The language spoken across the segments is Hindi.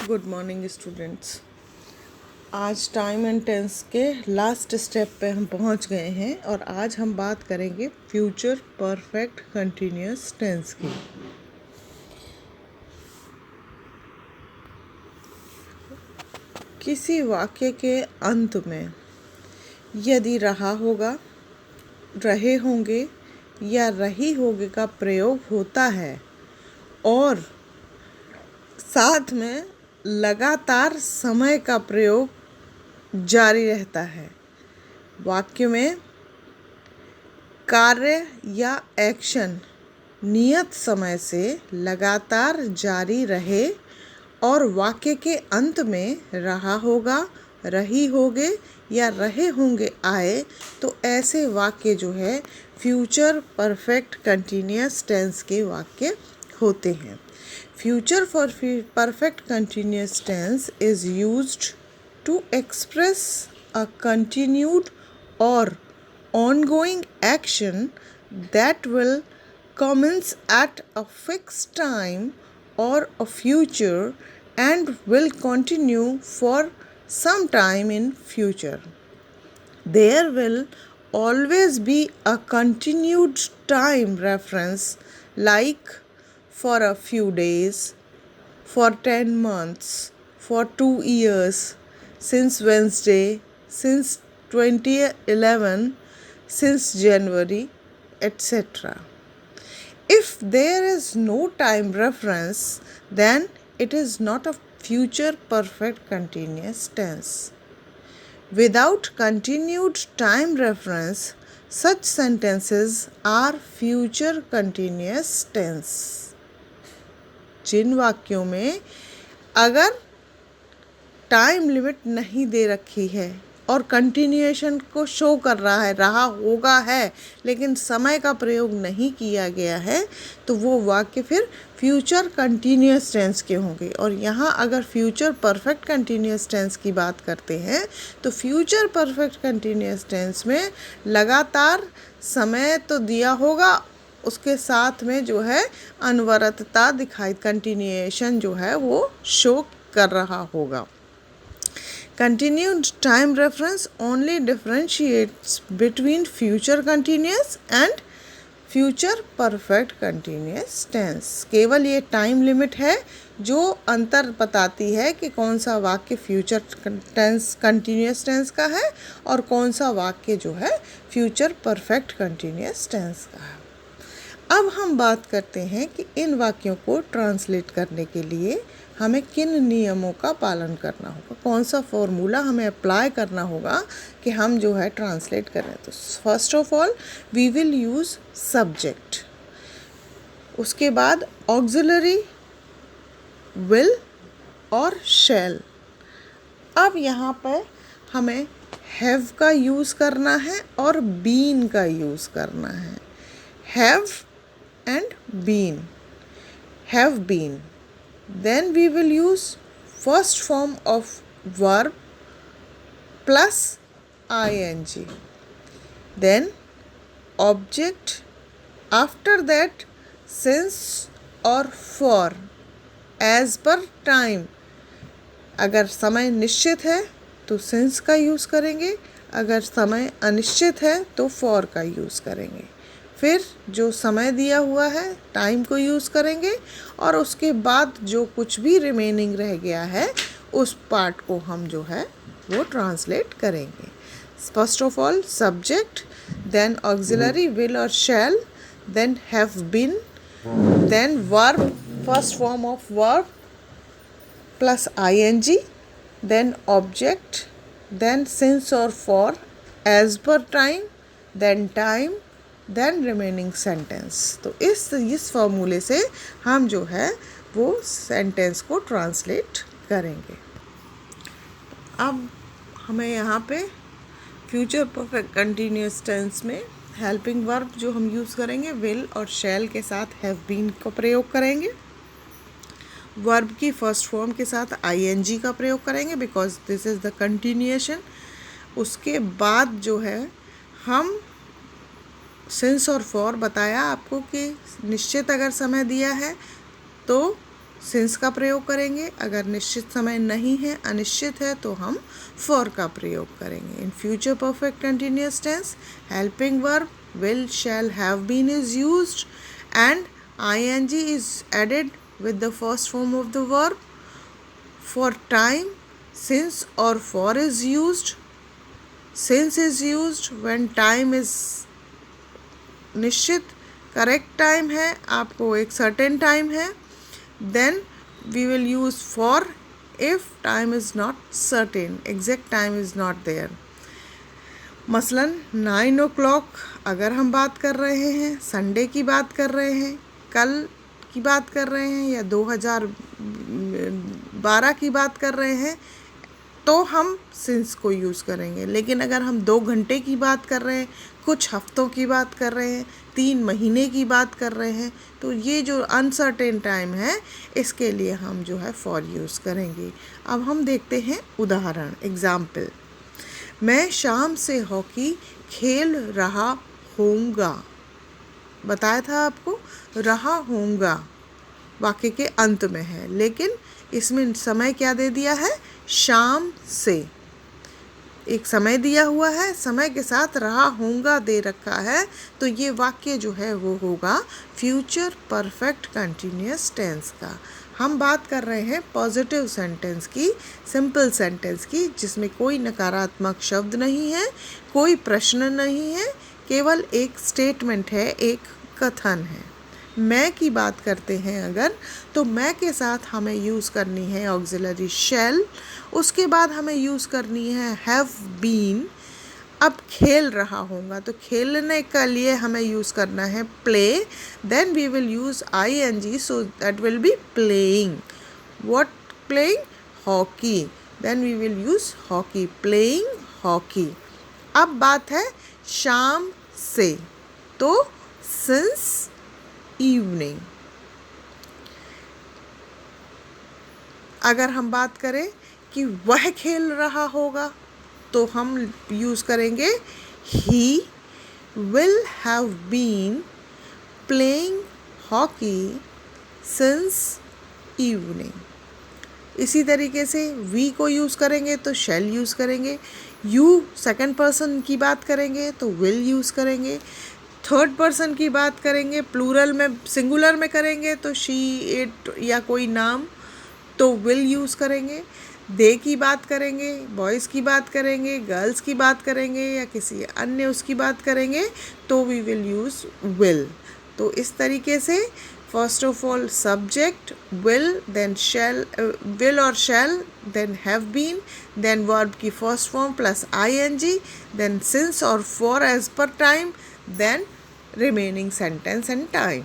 Good morning students. आज टाइम एंड टेंस के लास्ट स्टेप पे हम पहुंच गए हैं और आज हम बात करेंगे फ्यूचर परफेक्ट कंटिन्यूअस टेंस की। किसी वाक्य के अंत में यदि रहा होगा, रहे होंगे या रही होगे का प्रयोग होता है और साथ में लगातार समय का प्रयोग जारी रहता है, वाक्य में कार्य या एक्शन नियत समय से लगातार जारी रहे और वाक्य के अंत में रहा होगा, रही होगे या रहे होंगे आए, तो ऐसे वाक्य जो है फ्यूचर परफेक्ट कंटिन्यूअस टेंस के वाक्य होते हैं। Future perfect continuous tense is used to express a continued or ongoing action that will commence at a fixed time or a future and will continue for some time in future. There will always be a continued time reference like for a few days, for 10 months, for 2 years, since Wednesday, since 2011, since January, etc. If there is no time reference, then it is not a future perfect continuous tense. Without continued time reference, such sentences are future continuous tense. जिन वाक्यों में अगर टाइम लिमिट नहीं दे रखी है और कंटिन्यूएशन को शो कर रहा है, रहा होगा है, लेकिन समय का प्रयोग नहीं किया गया है, तो वो वाक्य फिर फ्यूचर कंटिन्यूअस टेंस के होंगे। और यहाँ अगर फ्यूचर परफेक्ट कंटिन्यूअस टेंस की बात करते हैं तो फ्यूचर परफेक्ट कंटिन्यूअस टेंस में लगातार समय तो दिया होगा, उसके साथ में जो है अनवरतता दिखाई, कंटिन्यूएशन जो है वो शो कर रहा होगा। Continued time reference only differentiates between future continuous and future perfect continuous tense. केवल ये टाइम लिमिट है जो अंतर बताती है कि कौन सा वाक्य फ्यूचर टेंस कंटिन्यूअस टेंस का है और कौन सा वाक्य जो है फ्यूचर परफेक्ट कंटिन्यूअस टेंस का है। अब हम बात करते हैं कि इन वाक्यों को ट्रांसलेट करने के लिए हमें किन नियमों का पालन करना होगा, कौन सा फॉर्मूला हमें अप्लाई करना होगा कि हम जो है ट्रांसलेट करें। तो first of all we will use subject, उसके बाद ऑक्सिलरी विल और शैल। अब यहाँ पर हमें हैव का यूज़ करना है और बीन का यूज़ करना है। Have and been, have been. Then we will use first form of verb plus ing. Then object, after that since or for as per time. अगर समय निश्चित है तो since का यूज़ करेंगे, अगर समय अनिश्चित है तो for का यूज़ करेंगे। फिर जो समय दिया हुआ है टाइम को यूज़ करेंगे और उसके बाद जो कुछ भी रिमेनिंग रह गया है उस पार्ट को हम जो है वो ट्रांसलेट करेंगे। First of all subject, then auxiliary will और shall, then have been, then verb, first form of verb plus ing, then object, then since और for as per time, then time, then remaining sentence. तो इस फॉर्मूले से हम जो है वो सेंटेंस को ट्रांसलेट करेंगे। अब हमें यहाँ पे फ्यूचर परफेक्ट कंटिन्यूअस टेंस में हेल्पिंग वर्ब जो हम यूज़ करेंगे विल और शैल के साथ हैव बीन का प्रयोग करेंगे। वर्ब की फर्स्ट फॉर्म के साथ ing का प्रयोग करेंगे because this is the continuation. उसके बाद जो है हम सिंस और फॉर बताया आपको कि निश्चित अगर समय दिया है तो सिंस का प्रयोग करेंगे। अगर निश्चित समय नहीं है, अनिश्चित है, तो हम फॉर का प्रयोग करेंगे। In future perfect continuous tense helping verb will, shall, have been is used and ing is added with the first form of the verb. For time, since or for is used. Since is used when time is निश्चित करेक्ट टाइम है, आपको एक सर्टेन टाइम है। Then we will use for if time is not certain, exact time is not there. मसलन 9 o'clock अगर हम बात कर रहे हैं, संडे की बात कर रहे हैं, कल की बात कर रहे हैं, या 2012 की बात कर रहे हैं, तो हम सिंस को यूज़ करेंगे। लेकिन अगर हम 2 घंटे की बात कर रहे हैं, कुछ हफ्तों की बात कर रहे हैं, 3 महीने की बात कर रहे हैं, तो ये जो अनसर्टेन टाइम है, इसके लिए हम जो है फॉर यूज़ करेंगे। अब हम देखते हैं उदाहरण, एग्जाम्पल। मैं शाम से हॉकी खेल रहा होऊंगा। बताया था आपको, रहा होऊंगा वाक्य के अंत में है, लेकिन इसमें समय क्या दे दिया है, शाम से। एक समय दिया हुआ है, समय के साथ रहा होऊंगा दे रखा है, तो ये वाक्य जो है वो होगा फ्यूचर परफेक्ट कंटिन्यूअस टेंस का। हम बात कर रहे हैं पॉजिटिव सेंटेंस की, सिंपल सेंटेंस की, जिसमें कोई नकारात्मक शब्द नहीं है, कोई प्रश्न नहीं है, केवल एक स्टेटमेंट है, एक कथन है। मैं की बात करते हैं अगर, तो मैं के साथ हमें यूज़ करनी है ऑक्सिलरी शैल, उसके बाद हमें यूज़ करनी है हैव बीन। अब खेल रहा होगा, तो खेलने के लिए हमें यूज़ करना है play, then we will use ing, so that will be playing. What playing, hockey, then we will use hockey, playing hockey. अब बात है शाम से, तो सिंस इवनिंग। अगर हम बात करें कि वह खेल रहा होगा, तो हम यूज़ करेंगे he will have been playing hockey since evening। इसी तरीके से we को यूज़ करेंगे तो shall यूज़ करेंगे, you सेकंड पर्सन की बात करेंगे तो will यूज़ करेंगे, थर्ड पर्सन की बात करेंगे, प्लूरल में, सिंगुलर में करेंगे तो she, it या कोई नाम, तो will यूज़ करेंगे। दे की बात करेंगे, बॉयज़ की बात करेंगे, गर्ल्स की बात करेंगे, या किसी अन्य उसकी बात करेंगे, तो वी विल यूज़ विल। तो इस तरीके से first of all subject will, then shall, will और shall, then have been, then verb की first form plus ing, then since और for as per time, then remaining sentence and time.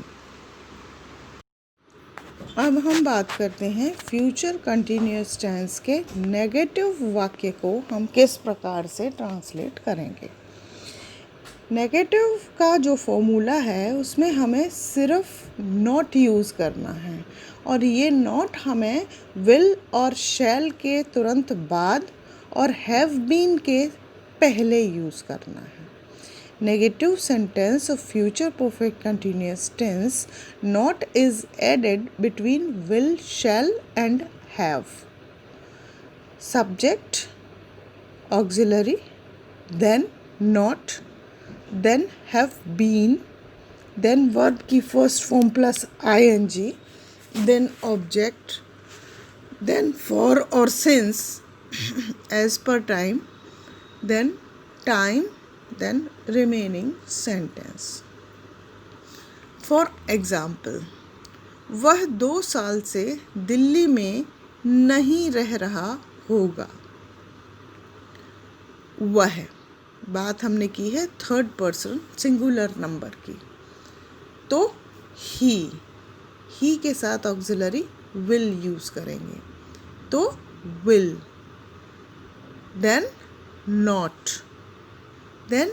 अब हम बात करते हैं फ्यूचर कंटिन्यूअस टेंस के नेगेटिव वाक्य को हम किस प्रकार से ट्रांसलेट करेंगे। नेगेटिव का जो फॉर्मूला है, उसमें हमें सिर्फ नॉट यूज़ करना है, और ये नॉट हमें विल और शैल के तुरंत बाद और हैव बीन के पहले यूज़ करना है। Negative sentence of future perfect continuous tense, not is added between will, shall and have. Subject, auxiliary, then not, then have been, then verb की first form plus ing, then object, then for or since as per time, then time, then remaining sentence. For example, वह 2 साल से दिल्ली में नहीं रह रहा होगा। वह बात हमने की है थर्ड पर्सन सिंगुलर नंबर की, तो ही के साथ ऑक्सिलरी विल यूज़ करेंगे, तो will, then not, then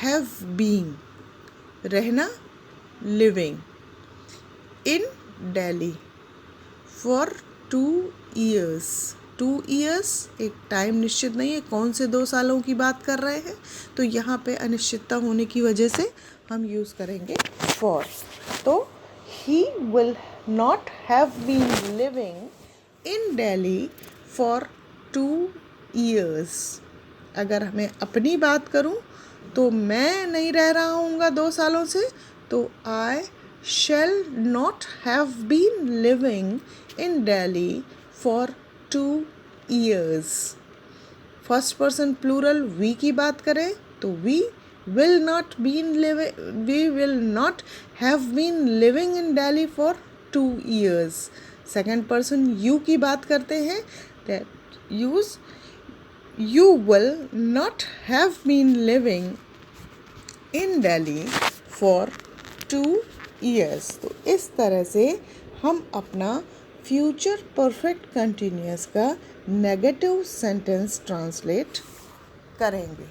have been, रहना living, in Delhi, for 2 years। 2 years एक टाइम निश्चित नहीं है, कौन से 2 सालों की बात कर रहे हैं, तो यहाँ पे अनिश्चितता होने की वजह से हम यूज़ करेंगे फॉर। तो he will not have been living in Delhi for 2 years. अगर मैं अपनी बात करूं तो मैं नहीं रह रहा हूँगा 2 सालों से, तो I shall not have been living in Delhi for 2 years. First person plural we की बात करें तो we will not have been living in Delhi for 2 years. Second person you की बात करते हैं, that you will not have been living in Delhi for 2 years. तो इस तरह से हम अपना फ्यूचर परफेक्ट कंटिन्यूअस का नेगेटिव सेंटेंस ट्रांसलेट करेंगे.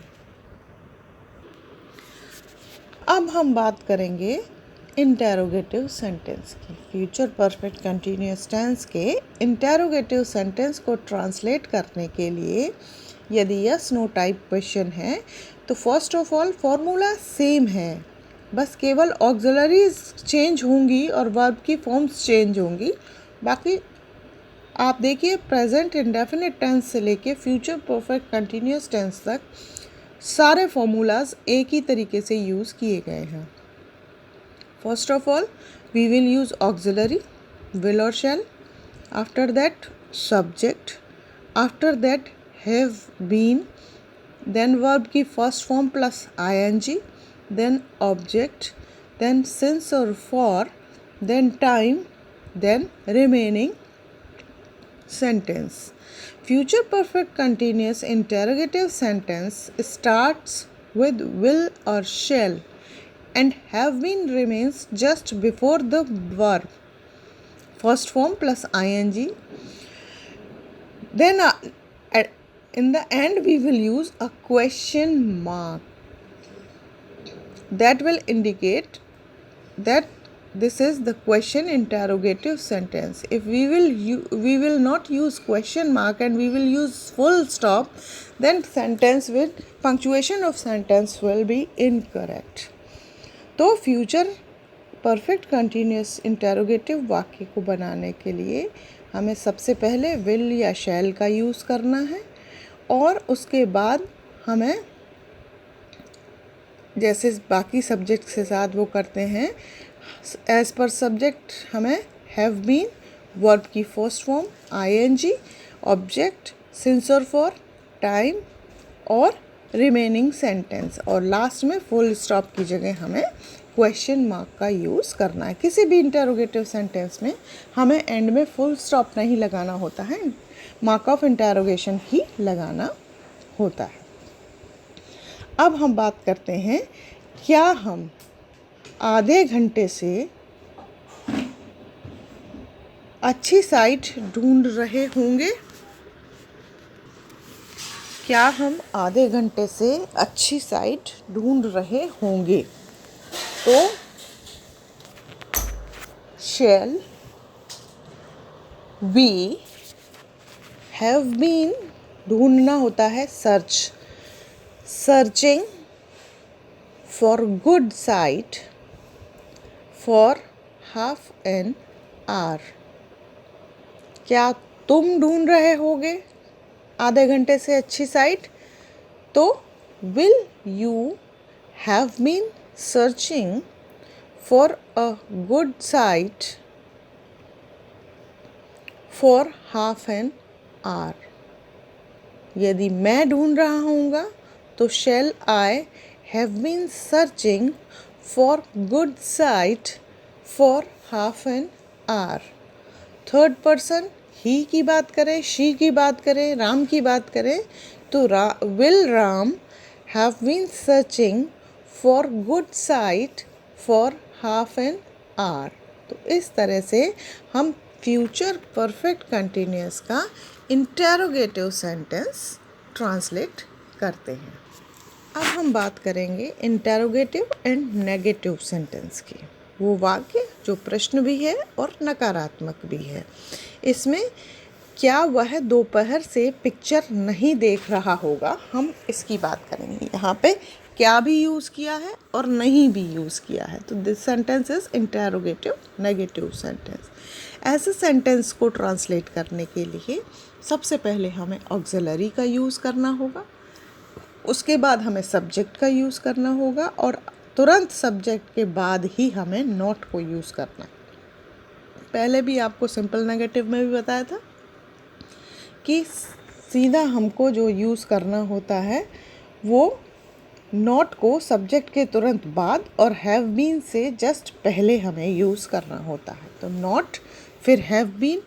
अब हम बात करेंगे इंटेरोगेटिव सेंटेंस की. फ्यूचर परफेक्ट कंटिन्यूअस टेंस के इंटेरोगेटिव सेंटेंस को ट्रांसलेट करने के लिए यदि यस नो टाइप क्वेश्चन है तो first of all formula same है, बस केवल ऑक्सिलरीज चेंज होंगी और वर्ब की फॉर्म्स चेंज होंगी. बाकी आप देखिए प्रेजेंट इंडेफिनिट टेंस से लेके फ्यूचर परफेक्ट कंटिन्यूअस टेंस तक सारे फॉर्मूलाज एक ही तरीके से यूज़ किए गए हैं. First of all we will use auxiliary will और shall, after that subject, after that have been, then verb की first form plus I N G, then object, then since or for, then time, then remaining sentence. Future perfect continuous interrogative sentence starts with will or shall and have been remains just before the verb. First form plus ing. Then in the end we will use a question mark. That will indicate that this is the question interrogative sentence. If we will not use question mark and we will use full stop, then punctuation of sentence will be incorrect. तो future perfect continuous interrogative वाक्य को बनाने के लिए हमें सबसे पहले will या shall का यूज़ करना है और उसके बाद हमें जैसे बाकी सब्जेक्ट के साथ वो करते हैं एज पर सब्जेक्ट हमें हैव बीन, वर्ब की first form ING, object, since और फॉर, टाइम और रिमेनिंग सेंटेंस और लास्ट में फुल स्टॉप की जगह हमें क्वेश्चन मार्क का यूज़ करना है. किसी भी इंटरोगेटिव सेंटेंस में हमें एंड में फुल स्टॉप नहीं लगाना होता है, मार्क ऑफ इंटरोगेशन ही लगाना होता है. अब हम बात करते हैं क्या हम आधे घंटे से अच्छी साइट ढूंढ रहे होंगे. क्या हम आधे घंटे से अच्छी साइट ढूंढ रहे होंगे तो shall we have been, ढूंढना होता है search, searching for good site for half an hour. क्या तुम ढूंढ रहे होगे आधे घंटे से अच्छी साइट तो will you have been searching for a good site for half an hour. यदि मैं ढूंढ रहा हूँगा तो shall I have been searching for good site for half an hour. Third person ही की बात करें, शी की बात करें, राम की बात करें तो will Ram have been searching for good site for half an hour. तो इस तरह से हम फ्यूचर परफेक्ट कंटिन्यूअस का इंटेरोगेटिव सेंटेंस ट्रांसलेट करते हैं. अब हम बात करेंगे इंटेरोगेटिव एंड नेगेटिव सेंटेंस की. वो वाक्य जो प्रश्न भी है और नकारात्मक भी है. इसमें क्या वह दोपहर से पिक्चर नहीं देख रहा होगा, हम इसकी बात करेंगे. यहाँ पे क्या भी यूज़ किया है और नहीं भी यूज़ किया है। तो this sentence is interrogative negative sentence. ऐसे सेंटेंस को ट्रांसलेट करने के लिए सबसे पहले हमें ऑक्सिलरी का यूज़ करना होगा, उसके बाद हमें सब्जेक्ट का यूज़ करना होगा और तुरंत सब्जेक्ट के बाद ही हमें नॉट को यूज़ करना है। पहले भी आपको सिंपल नेगेटिव में भी बताया था कि सीधा हमको जो यूज़ करना होता है वो नॉट को सब्जेक्ट के तुरंत बाद और हैव बीन से जस्ट पहले हमें यूज़ करना होता है। तो नॉट, फिर हैव बीन,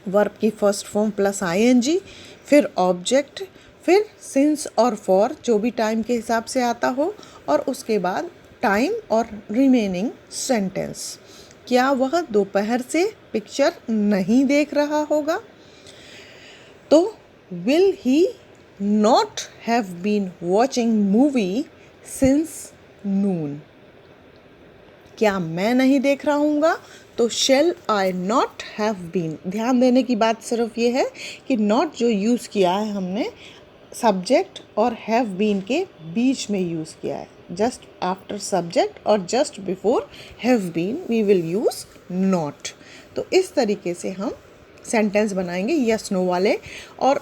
वर्ब की फर्स्ट फॉर्म प्लस आईएनजी, फिर ऑब्जेक्ट, फिर सिंस और फॉर जो भी टाइम के हिसाब से आता हो, और उसके बाद टाइम और रिमेनिंग सेंटेंस। क्या वह दोपहर से पिक्चर नहीं देख रहा होगा? तो will he not have been watching movie since noon. क्या मैं नहीं देख रहा हूँगा? तो shall I not have been. ध्यान देने की बात सिर्फ ये है कि नॉट जो यूज़ किया है हमने सब्जेक्ट और हैव बीन के बीच में यूज़ किया है। जस्ट आफ्टर सब्जेक्ट और just before have been we will use not. तो इस तरीके से हम सेंटेंस बनाएंगे यस नो वाले। और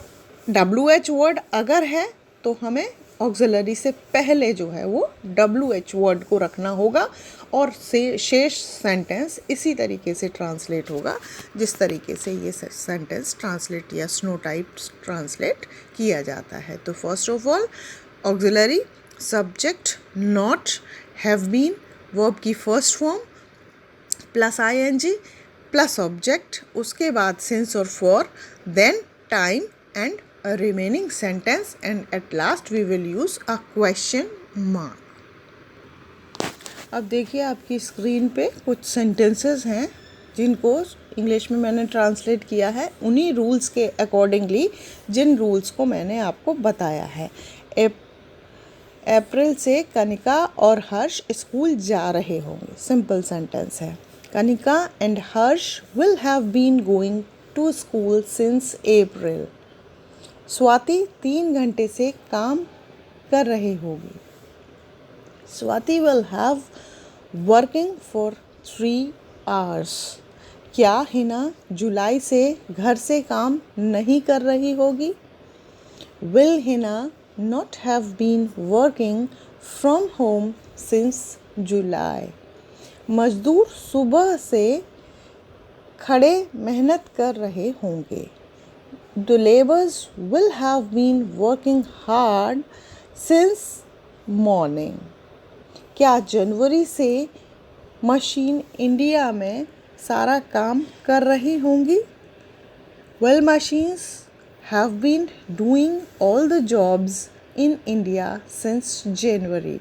WH वर्ड अगर है तो हमें ऑक्सिलरी से पहले जो है वो WH वर्ड को रखना होगा और शेष सेंटेंस इसी तरीके से ट्रांसलेट होगा जिस तरीके से ये सेंटेंस ट्रांसलेट या स्नो टाइप ट्रांसलेट किया जाता है। तो first of all auxiliary, subject, not, have been, verb की first form plus I N G plus object, उसके बाद सिंस और for, then time and remaining sentence, and at last we will use a question mark। अब देखिए आपकी स्क्रीन पे कुछ सेंटेंसेस हैं जिनको इंग्लिश में मैंने ट्रांसलेट किया है उन्हीं रूल्स के अकॉर्डिंगली जिन रूल्स को मैंने आपको बताया है। अप्रैल से कनिका और हर्ष स्कूल जा रहे होंगे। सिंपल सेंटेंस है। Kanika and Harsh will have been going to school since April. Swati 3 घंटे से काम कर रही होगी। Swati will have working for 3 hours। क्या हिना जुलाई से घर से काम नहीं कर रही होगी? Will Hina not have been working from home since July. मजदूर सुबह से खड़े मेहनत कर रहे होंगे। The laborers will have been working hard since morning। क्या जनवरी से मशीन इंडिया में सारा काम कर रही होंगी? Well, machines have been doing all the jobs in India since January।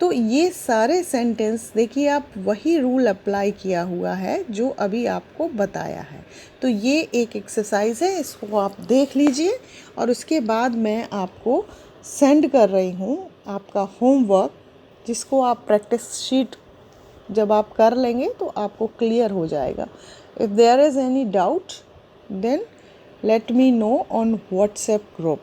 तो ये सारे सेंटेंस देखिए आप वही रूल अप्लाई किया हुआ है जो अभी आपको बताया है। तो ये एक एक्सरसाइज है, इसको आप देख लीजिए और उसके बाद मैं आपको सेंड कर रही हूँ आपका होमवर्क, जिसको आप प्रैक्टिस शीट जब आप कर लेंगे तो आपको क्लियर हो जाएगा। If there is any doubt then let me know on WhatsApp group.